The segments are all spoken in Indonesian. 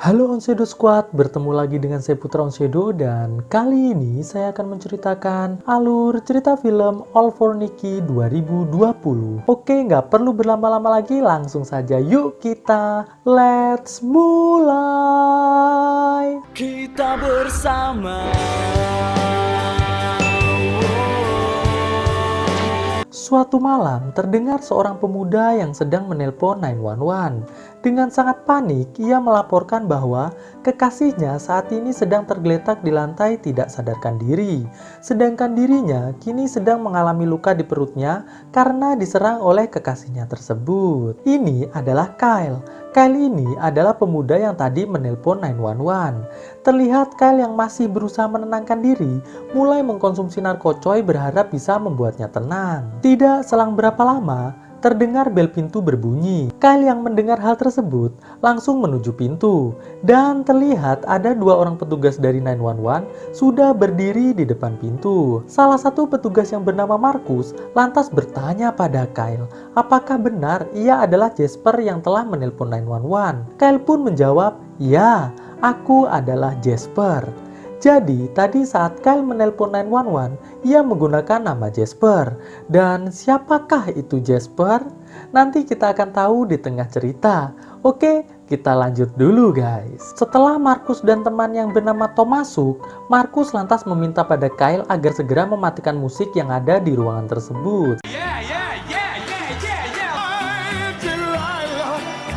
Halo Onsedo Squad, bertemu lagi dengan saya Putra Onsedo dan kali ini saya akan menceritakan alur cerita film All for Nikki 2020. Oke, nggak perlu berlama-lama lagi, langsung saja yuk let's mulai. Kita bersama. Suatu malam, terdengar seorang pemuda yang sedang menelpon 911. Dengan sangat panik, ia melaporkan bahwa kekasihnya saat ini sedang tergeletak di lantai tidak sadarkan diri. Sedangkan dirinya kini sedang mengalami luka di perutnya karena diserang oleh kekasihnya tersebut. Ini adalah Kyle. Kyle ini adalah pemuda yang tadi menelpon 911. Terlihat Kyle yang masih berusaha menenangkan diri, mulai mengkonsumsi narkocoy berharap bisa membuatnya tenang. Tidak selang berapa lama, terdengar bel pintu berbunyi. Kyle yang mendengar hal tersebut langsung menuju pintu. Dan terlihat ada dua orang petugas dari 911 sudah berdiri di depan pintu. Salah satu petugas yang bernama Markus lantas bertanya pada Kyle, apakah benar ia adalah Jasper yang telah menelpon 911? Kyle pun menjawab, ya, aku adalah Jasper. Jadi, tadi saat Kyle menelpon 911, ia menggunakan nama Jasper. Dan siapakah itu Jasper? Nanti kita akan tahu di tengah cerita. Oke, kita lanjut dulu guys. Setelah Markus dan teman yang bernama Tom masuk, Markus lantas meminta pada Kyle agar segera mematikan musik yang ada di ruangan tersebut.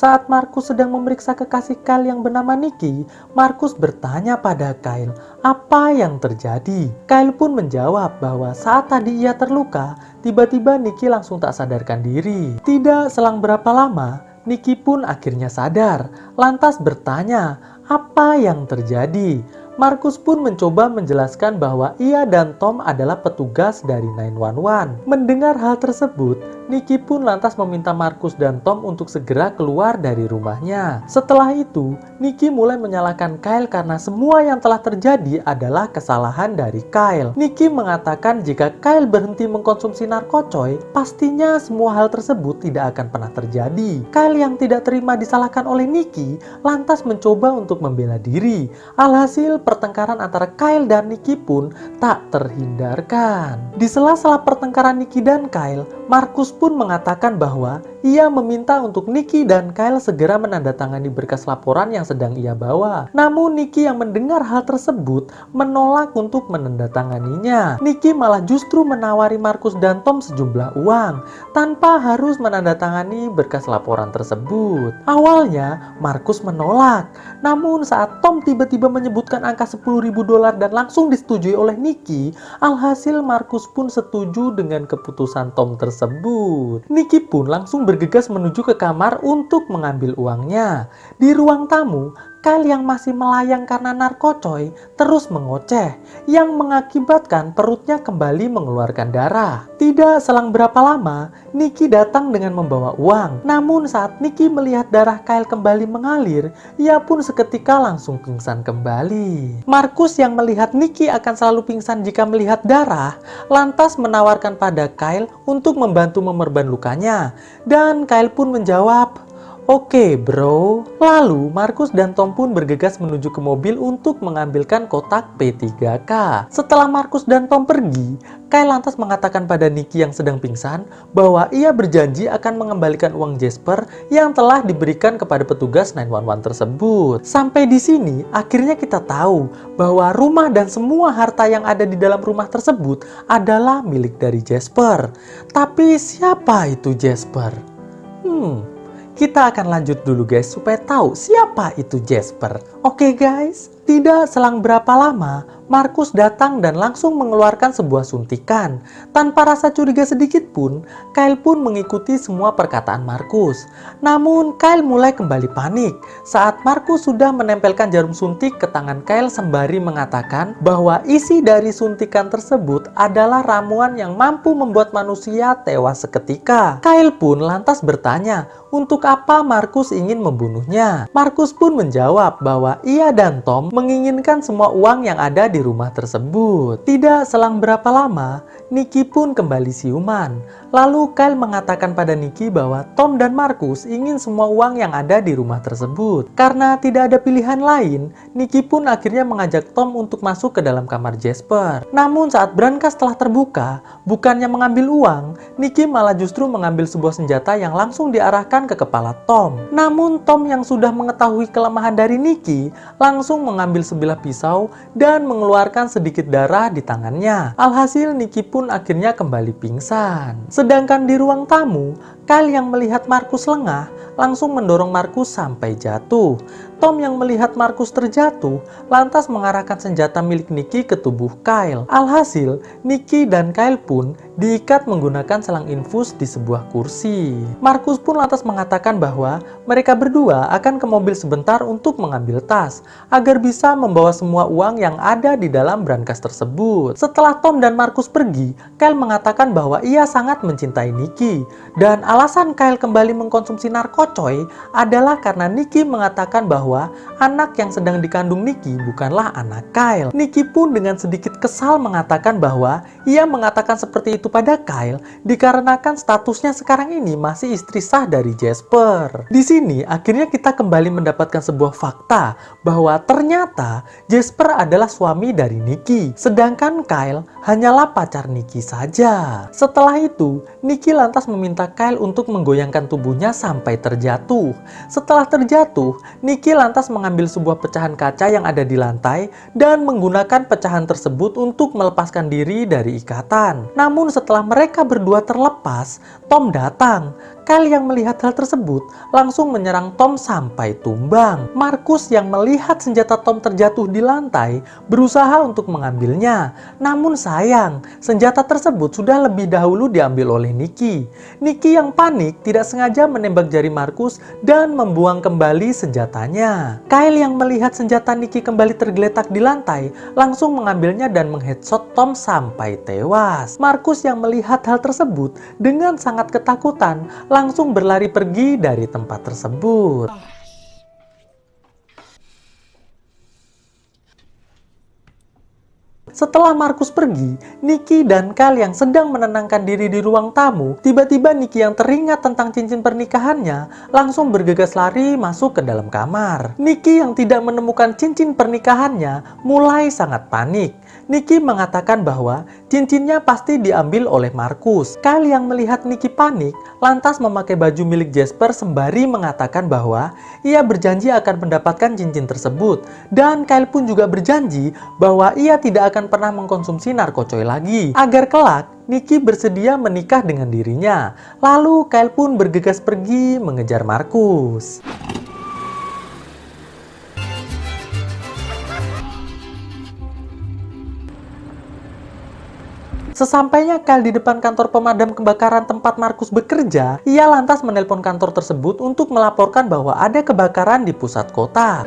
Saat Markus sedang memeriksa kekasih Kyle yang bernama Nikki, Markus bertanya pada Kyle, apa yang terjadi? Kyle pun menjawab bahwa saat tadi ia terluka, tiba-tiba Nikki langsung tak sadarkan diri. Tidak selang berapa lama, Nikki pun akhirnya sadar, lantas bertanya, apa yang terjadi? Markus pun mencoba menjelaskan bahwa ia dan Tom adalah petugas dari 911. Mendengar hal tersebut, Nikki pun lantas meminta Markus dan Tom untuk segera keluar dari rumahnya. Setelah itu, Nikki mulai menyalahkan Kyle karena semua yang telah terjadi adalah kesalahan dari Kyle. Nikki mengatakan jika Kyle berhenti mengkonsumsi narkocoy, pastinya semua hal tersebut tidak akan pernah terjadi. Kyle yang tidak terima disalahkan oleh Nikki, lantas mencoba untuk membela diri. Alhasil, pertengkaran antara Kyle dan Nikki pun tak terhindarkan. Di sela-sela pertengkaran Nikki dan Kyle, Markus pun mengatakan bahwa ia meminta untuk Nikki dan Kyle segera menandatangani berkas laporan yang sedang ia bawa. Namun Nikki yang mendengar hal tersebut menolak untuk menandatanganinya. Nikki malah justru menawari Markus dan Tom sejumlah uang tanpa harus menandatangani berkas laporan tersebut. Awalnya Markus menolak, namun saat Tom tiba-tiba menyebutkan angka $10.000 dan langsung disetujui oleh Nikki, alhasil Markus pun setuju dengan keputusan Tom tersebut. Nikki pun langsung bergegas menuju ke kamar untuk mengambil uangnya. Di ruang tamu, Kyle yang masih melayang karena narkocoy terus mengoceh yang mengakibatkan perutnya kembali mengeluarkan darah. Tidak selang berapa lama, Nikki datang dengan membawa uang. Namun saat Nikki melihat darah Kyle kembali mengalir, ia pun seketika langsung pingsan kembali. Markus yang melihat Nikki akan selalu pingsan jika melihat darah, lantas menawarkan pada Kyle untuk membantu memerban lukanya. Dan Kyle pun menjawab, oke bro. Lalu Markus dan Tom pun bergegas menuju ke mobil untuk mengambilkan kotak P3K. Setelah Markus dan Tom pergi, Kyle lantas mengatakan pada Nikki yang sedang pingsan bahwa ia berjanji akan mengembalikan uang Jasper yang telah diberikan kepada petugas 911 tersebut. Sampai di sini akhirnya kita tahu bahwa rumah dan semua harta yang ada di dalam rumah tersebut adalah milik dari Jasper. Tapi siapa itu Jasper? Kita akan lanjut dulu guys supaya tahu siapa itu Jasper. Oke guys, tidak selang berapa lama Markus datang dan langsung mengeluarkan sebuah suntikan. Tanpa rasa curiga sedikit pun, Kyle pun mengikuti semua perkataan Markus. Namun Kyle mulai kembali panik saat Markus sudah menempelkan jarum suntik ke tangan Kyle sembari mengatakan bahwa isi dari suntikan tersebut adalah ramuan yang mampu membuat manusia tewas seketika. Kyle pun lantas bertanya untuk apa Markus ingin membunuhnya. Markus pun menjawab bahwa ia dan Tom menginginkan semua uang yang ada di rumah tersebut. Tidak selang berapa lama, Nicky pun kembali siuman. Lalu Kyle mengatakan pada Nicky bahwa Tom dan Marcus ingin semua uang yang ada di rumah tersebut. Karena tidak ada pilihan lain, Nicky pun akhirnya mengajak Tom untuk masuk ke dalam kamar Jasper. Namun saat brankas telah terbuka, bukannya mengambil uang, Nicky malah justru mengambil sebuah senjata yang langsung diarahkan ke kepala Tom. Namun Tom yang sudah mengetahui kelemahan dari Nicky, langsung mengambil sebilah pisau dan mengeluarkan sedikit darah di tangannya. Alhasil Nicky pun akhirnya kembali pingsan. Sedangkan di ruang tamu, Kyle yang melihat Marcus lengah langsung mendorong Marcus sampai jatuh. Tom yang melihat Marcus terjatuh lantas mengarahkan senjata milik Nicky ke tubuh Kyle. Alhasil, Nicky dan Kyle pun diikat menggunakan selang infus di sebuah kursi. Marcus pun lantas mengatakan bahwa mereka berdua akan ke mobil sebentar untuk mengambil tas agar bisa membawa semua uang yang ada di dalam brankas tersebut. Setelah Tom dan Marcus pergi, Kyle mengatakan bahwa ia sangat mencintai Nicky dan alasan Kyle kembali mengkonsumsi narkocoy adalah karena Nicky mengatakan bahwa anak yang sedang dikandung Nicky bukanlah anak Kyle. Nicky pun dengan sedikit kesal mengatakan bahwa ia mengatakan seperti itu pada Kyle dikarenakan statusnya sekarang ini masih istri sah dari Jasper. Di sini akhirnya kita kembali mendapatkan sebuah fakta bahwa ternyata Jasper adalah suami dari Nicky, sedangkan Kyle hanyalah pacar Nicky saja. Setelah itu, Nicky lantas meminta Kyle untuk menggoyangkan tubuhnya sampai terjatuh. Setelah terjatuh, Nicky lantas mengambil sebuah pecahan kaca yang ada di lantai dan menggunakan pecahan tersebut untuk melepaskan diri dari ikatan. Namun setelah mereka berdua terlepas, Tom datang. Kyle yang melihat hal tersebut langsung menyerang Tom sampai tumbang. Marcus yang melihat senjata Tom terjatuh di lantai berusaha untuk mengambilnya. Namun sayang, senjata tersebut sudah lebih dahulu diambil oleh Nicky. Nicky yang panik tidak sengaja menembak jari Marcus dan membuang kembali senjatanya. Kyle yang melihat senjata Nicky kembali tergeletak di lantai langsung mengambilnya dan mengheadshot Tom sampai tewas. Marcus yang melihat hal tersebut dengan sangat ketakutan langsung berlari pergi dari tempat tersebut. Setelah Marcus pergi, Nicky dan Kyle yang sedang menenangkan diri di ruang tamu, tiba-tiba Nicky yang teringat tentang cincin pernikahannya langsung bergegas lari masuk ke dalam kamar. Nicky yang tidak menemukan cincin pernikahannya mulai sangat panik. Nicky mengatakan bahwa cincinnya pasti diambil oleh Marcus. Kyle yang melihat Nicky panik lantas memakai baju milik Jasper sembari mengatakan bahwa ia berjanji akan mendapatkan cincin tersebut, dan Kyle pun juga berjanji bahwa ia tidak akan pernah mengkonsumsi narkocoy lagi agar kelak Nicky bersedia menikah dengan dirinya. Lalu Kyle pun bergegas pergi mengejar Marcus. Sesampainya Kyle di depan kantor pemadam kebakaran tempat Marcus bekerja, ia lantas menelpon kantor tersebut untuk melaporkan bahwa ada kebakaran di pusat kota.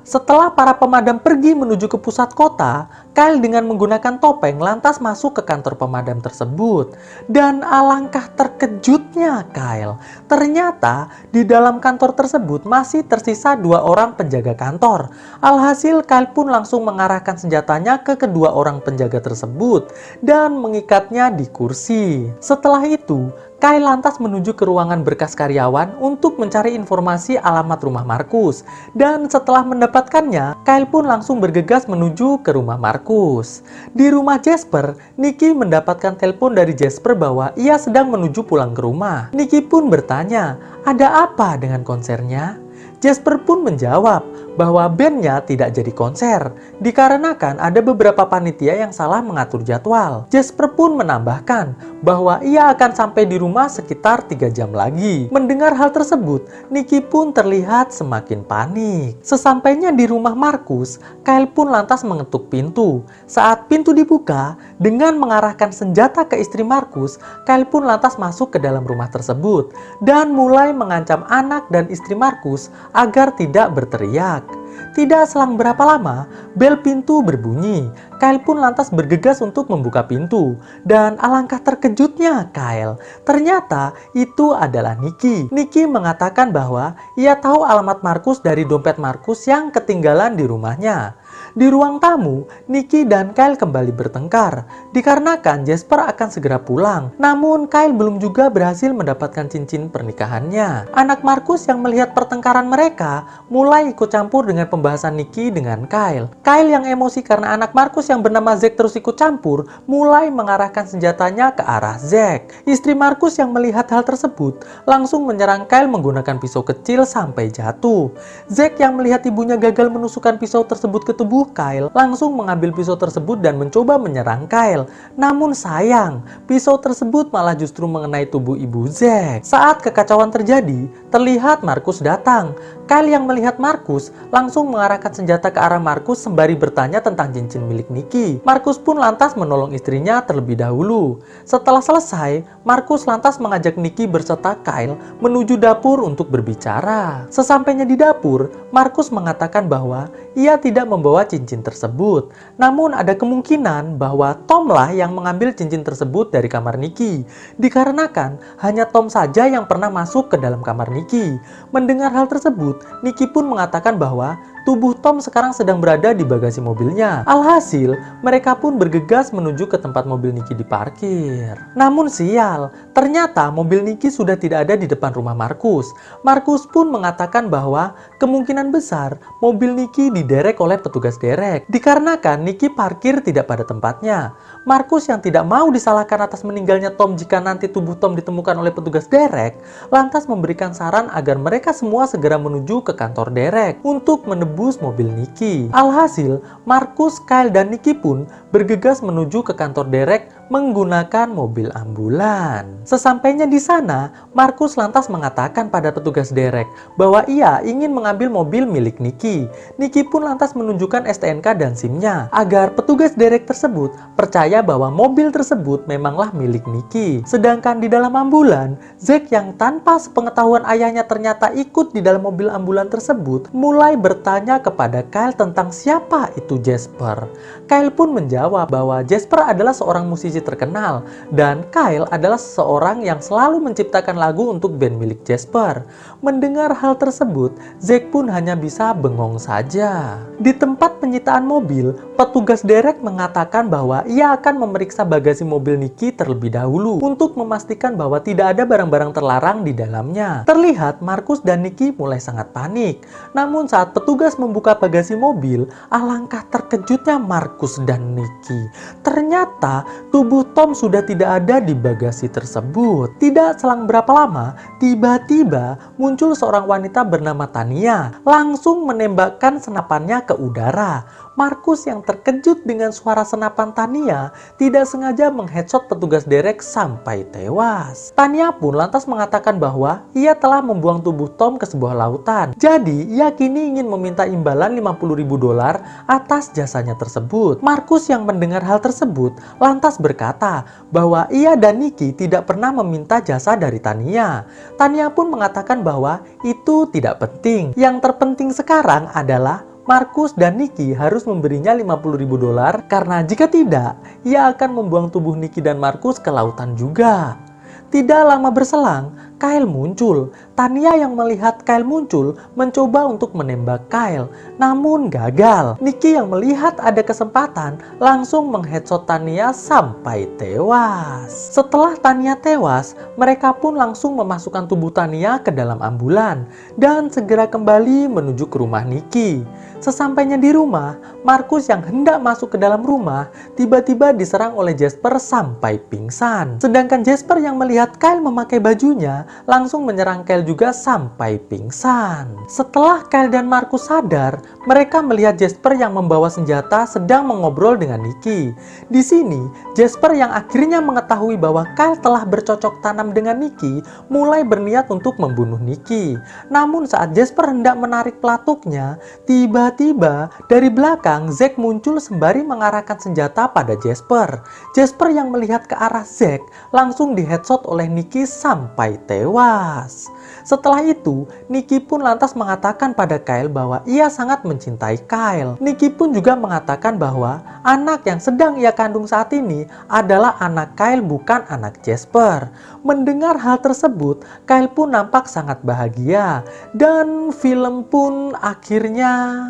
Setelah para pemadam pergi menuju ke pusat kota, Kyle dengan menggunakan topeng lantas masuk ke kantor pemadam tersebut. Dan alangkah terkejutnya Kyle, ternyata di dalam kantor tersebut masih tersisa 2 orang penjaga kantor. Alhasil Kyle pun langsung mengarahkan senjatanya ke kedua orang penjaga tersebut dan mengikatnya di kursi. Setelah itu, Kyle lantas menuju ke ruangan berkas karyawan untuk mencari informasi alamat rumah Marcus. Dan setelah mendapatkannya, Kyle pun langsung bergegas menuju ke rumah Marcus. Di rumah Jasper, Nicky mendapatkan telepon dari Jasper bahwa ia sedang menuju pulang ke rumah. Nicky pun bertanya, ada apa dengan konsernya? Jasper pun menjawab bahwa bandnya tidak jadi konser dikarenakan ada beberapa panitia yang salah mengatur jadwal. Jasper pun menambahkan bahwa ia akan sampai di rumah sekitar 3 jam lagi. Mendengar hal tersebut, Nicky pun terlihat semakin panik. Sesampainya di rumah Marcus, Kyle pun lantas mengetuk pintu. Saat pintu dibuka, dengan mengarahkan senjata ke istri Marcus, Kyle pun lantas masuk ke dalam rumah tersebut dan mulai mengancam anak dan istri Marcus agar tidak berteriak. Tidak selang berapa lama, bel pintu berbunyi. Kyle pun lantas bergegas untuk membuka pintu. Dan alangkah terkejutnya Kyle, ternyata itu adalah Nicky. Nicky mengatakan bahwa ia tahu alamat Markus dari dompet Markus yang ketinggalan di rumahnya. Di ruang tamu, Nicky dan Kyle kembali bertengkar, dikarenakan Jasper akan segera pulang. Namun Kyle belum juga berhasil mendapatkan cincin pernikahannya. Anak Markus yang melihat pertengkaran mereka mulai ikut campur dengan pembahasan Nicky dengan Kyle. Kyle yang emosi karena anak Markus yang bernama Zack terus ikut campur, mulai mengarahkan senjatanya ke arah Zack. Istri Markus yang melihat hal tersebut langsung menyerang Kyle menggunakan pisau kecil sampai jatuh. Zack yang melihat ibunya gagal menusukkan pisau tersebut ke tubuh Kyle langsung mengambil pisau tersebut dan mencoba menyerang Kyle. Namun sayang, pisau tersebut malah justru mengenai tubuh ibu Zack. Saat kekacauan terjadi, terlihat Markus datang. Kyle yang melihat Markus langsung mengarahkan senjata ke arah Markus sembari bertanya tentang cincin milik Nicky. Markus pun lantas menolong istrinya terlebih dahulu. Setelah selesai, Markus lantas mengajak Nicky berserta Kyle menuju dapur untuk berbicara. Sesampainya di dapur, Markus mengatakan bahwa ia tidak membawa cincin tersebut. Namun ada kemungkinan bahwa Tom lah yang mengambil cincin tersebut dari kamar Nicky. Dikarenakan hanya Tom saja yang pernah masuk ke dalam kamar Nicky. Mendengar hal tersebut, Nicky pun mengatakan bahwa tubuh Tom sekarang sedang berada di bagasi mobilnya. Alhasil, mereka pun bergegas menuju ke tempat mobil Nicky diparkir. Namun sial, ternyata mobil Nicky sudah tidak ada di depan rumah Markus. Markus pun mengatakan bahwa kemungkinan besar mobil Nicky diderek oleh petugas derek. Dikarenakan Nicky parkir tidak pada tempatnya. Markus yang tidak mau disalahkan atas meninggalnya Tom jika nanti tubuh Tom ditemukan oleh petugas derek, lantas memberikan saran agar mereka semua segera menuju ke kantor derek untuk menebus mobil Nicky. Alhasil, Markus, Kyle, dan Nicky pun bergegas menuju ke kantor derek menggunakan mobil ambulan. Sesampainya di sana, Markus lantas mengatakan pada petugas derek bahwa ia ingin mengambil mobil milik Nicky. Nicky pun lantas menunjukkan STNK dan SIM-nya agar petugas derek tersebut percaya bahwa mobil tersebut memanglah milik Nicky. Sedangkan di dalam ambulan, Zack yang tanpa sepengetahuan ayahnya ternyata ikut di dalam mobil ambulan tersebut mulai bertanya kepada Kyle tentang siapa itu Jasper. Kyle pun menjawab bahwa Jasper adalah seorang musisi terkenal dan Kyle adalah seseorang yang selalu menciptakan lagu untuk band milik Jasper. Mendengar hal tersebut, Zack pun hanya bisa bengong saja. Di tempat penyitaan mobil, petugas derek mengatakan bahwa ia akan memeriksa bagasi mobil Nicky terlebih dahulu untuk memastikan bahwa tidak ada barang-barang terlarang di dalamnya. Terlihat Markus dan Nicky mulai sangat panik. Namun saat petugas membuka bagasi mobil, alangkah terkejutnya Markus dan Nicky. Ternyata tubuh Tom sudah tidak ada di bagasi tersebut. Tidak selang berapa lama, tiba-tiba muncul seorang wanita bernama Tania, langsung menembakkan senapannya ke udara. Markus yang terkejut dengan suara senapan Tania tidak sengaja mengheadshot petugas derek sampai tewas. Tania pun lantas mengatakan bahwa ia telah membuang tubuh Tom ke sebuah lautan. Jadi ia kini ingin meminta imbalan $50.000 atas jasanya tersebut. Markus yang mendengar hal tersebut lantas berkata bahwa ia dan Nicky tidak pernah meminta jasa dari Tania. Tania pun mengatakan bahwa itu tidak penting. Yang terpenting sekarang adalah Markus dan Nicky harus memberinya $50.000 karena jika tidak, ia akan membuang tubuh Nicky dan Markus ke lautan juga. Tidak lama berselang, Kyle muncul. Tania yang melihat Kyle muncul mencoba untuk menembak Kyle, namun gagal. Nicky yang melihat ada kesempatan langsung mengheadshot Tania sampai tewas. Setelah Tania tewas, mereka pun langsung memasukkan tubuh Tania ke dalam ambulan dan segera kembali menuju ke rumah Nicky. Sesampainya di rumah, Markus yang hendak masuk ke dalam rumah tiba-tiba diserang oleh Jasper sampai pingsan. Sedangkan Jasper yang melihat Kyle memakai bajunya langsung menyerang Kyle juga sampai pingsan. Setelah Kyle dan Markus sadar, mereka melihat Jasper yang membawa senjata sedang mengobrol dengan Nicky. Di sini, Jasper yang akhirnya mengetahui bahwa Kyle telah bercocok tanam dengan Nicky mulai berniat untuk membunuh Nicky. Namun saat Jasper hendak menarik pelatuknya, tiba-tiba dari belakang Zack muncul sembari mengarahkan senjata pada Jasper. Jasper yang melihat ke arah Zack langsung diheadshot oleh Nicky sampai tewas. tewas. Setelah itu, Nikki pun lantas mengatakan pada Kyle bahwa ia sangat mencintai Kyle. Nikki pun juga mengatakan bahwa anak yang sedang ia kandung saat ini adalah anak Kyle, bukan anak Jasper. Mendengar hal tersebut, Kyle pun nampak sangat bahagia dan film pun akhirnya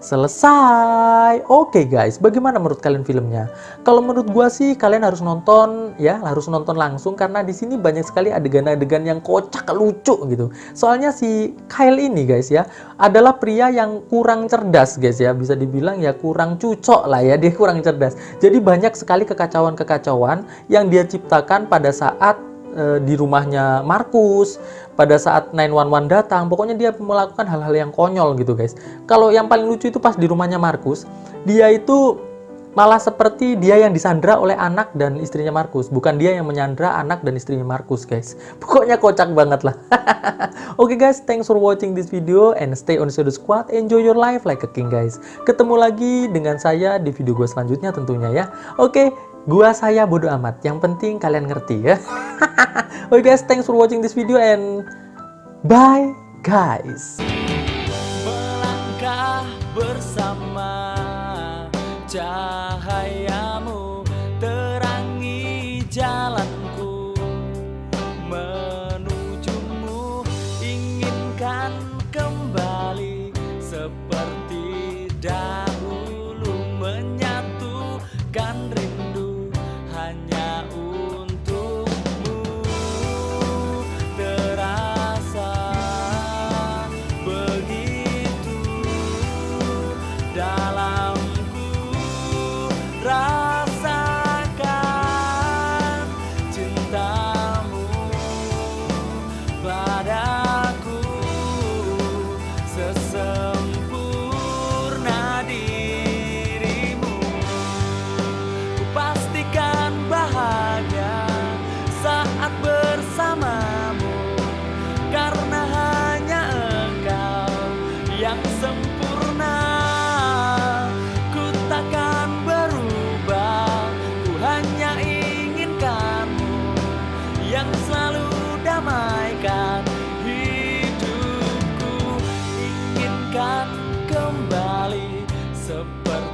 selesai. Oke guys, bagaimana menurut kalian filmnya? Kalau menurut gua sih kalian harus nonton ya, harus nonton langsung karena di sini banyak sekali adegan-adegan yang kocak, lucu gitu. Soalnya si Kyle ini guys ya, adalah pria yang kurang cerdas guys ya, bisa dibilang ya kurang cucok lah ya, dia kurang cerdas. Jadi banyak sekali kekacauan-kekacauan yang dia ciptakan pada saat di rumahnya Markus, pada saat 911 datang. Pokoknya dia melakukan hal-hal yang konyol gitu guys. Kalau yang paling lucu itu pas di rumahnya Markus, dia itu malah seperti dia yang disandra oleh anak dan istrinya Markus, bukan dia yang menyandra anak dan istrinya Markus guys. Pokoknya kocak banget lah. Oke guys, thanks for watching this video and stay on Shadow Squad. Enjoy your life like a king guys. Ketemu lagi dengan saya di video gue selanjutnya tentunya ya. Oke, gua saya bodo amat, yang penting kalian ngerti ya. Oke guys, thanks for watching this video and bye guys. Melangkah bersama, cahayamu terangi jalanku, menujumu inginkan kembali seperti dahulu, menyatukan rindu hanya untukmu. Terasa begitu dalamku, rasakan cintamu padaku sesempurna dirimu. Pastikan bahagia saat bersamamu, karena hanya engkau yang sempurna. Ku takkan berubah, ku hanya inginkanmu yang selalu damaikan hidupku. Inginkan kembali seperti